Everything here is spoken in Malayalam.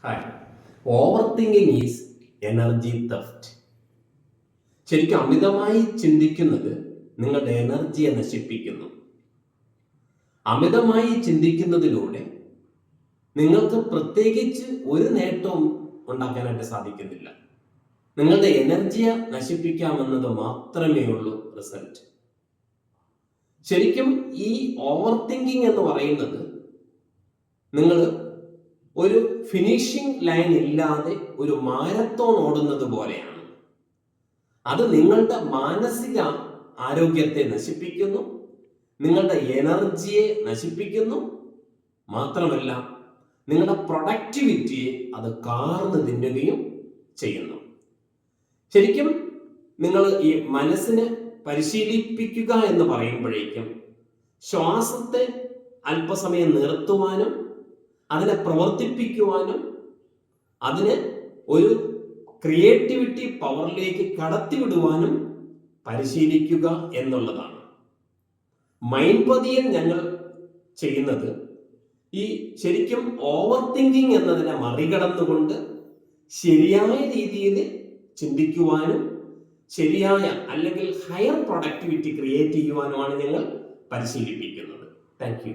Hi. Over thinking is energy theft. ശരിക്കും അമിതമായി ചിന്തിക്കുന്നത് നിങ്ങളുടെ എനർജിയെ നശിപ്പിക്കുന്നു. അമിതമായി ചിന്തിക്കുന്നതിലൂടെ നിങ്ങൾക്ക് പ്രത്യേകിച്ച് ഒരു നേട്ടവും ഉണ്ടാക്കാനായിട്ട് സാധിക്കുന്നില്ല. നിങ്ങളുടെ എനർജിയെ നശിപ്പിക്കാമെന്നത് മാത്രമേ ഉള്ളൂ റിസൾട്ട്. ശരിക്കും ഈ ഓവർ തിങ്കിങ് എന്ന് പറയുന്നത് നിങ്ങൾ ഒരു ഫിനിഷിംഗ് ലൈൻ ഇല്ലാതെ ഒരു മാരത്തോൺ ഓടുന്നത് പോലെയാണ്. അത് നിങ്ങളുടെ മാനസിക ആരോഗ്യത്തെ നശിപ്പിക്കുന്നു, നിങ്ങളുടെ എനർജിയെ നശിപ്പിക്കുന്നു, മാത്രമല്ല നിങ്ങളുടെ പ്രൊഡക്ടിവിറ്റിയെ അത് കാർന്ന് തിന്നുകയും ചെയ്യുന്നു. ശരിക്കും നിങ്ങൾ ഈ മനസ്സിനെ പരിശീലിപ്പിക്കുക എന്ന് പറയുമ്പോഴേക്കും ശ്വാസത്തെ അല്പസമയം നിർത്തുവാനും അതിനെ പ്രവർത്തിപ്പിക്കുവാനും അതിനെ ഒരു ക്രിയേറ്റിവിറ്റി പവറിലേക്ക് കടത്തിവിടുവാനും പരിശീലിക്കുക എന്നുള്ളതാണ്. മൈൻഡ് പതിയൽ ഞങ്ങൾ ചെയ്യുന്നത് ഈ ശരിക്കും ഓവർ തിങ്കിങ് എന്നതിനെ മറികടന്നുകൊണ്ട് ശരിയായ രീതിയിൽ ചിന്തിക്കുവാനും ശരിയായ അല്ലെങ്കിൽ ഹയർ പ്രൊഡക്ടിവിറ്റി ക്രിയേറ്റ് ചെയ്യുവാനുമാണ് ഞങ്ങൾ പരിശീലിപ്പിക്കുന്നത്. Thank you.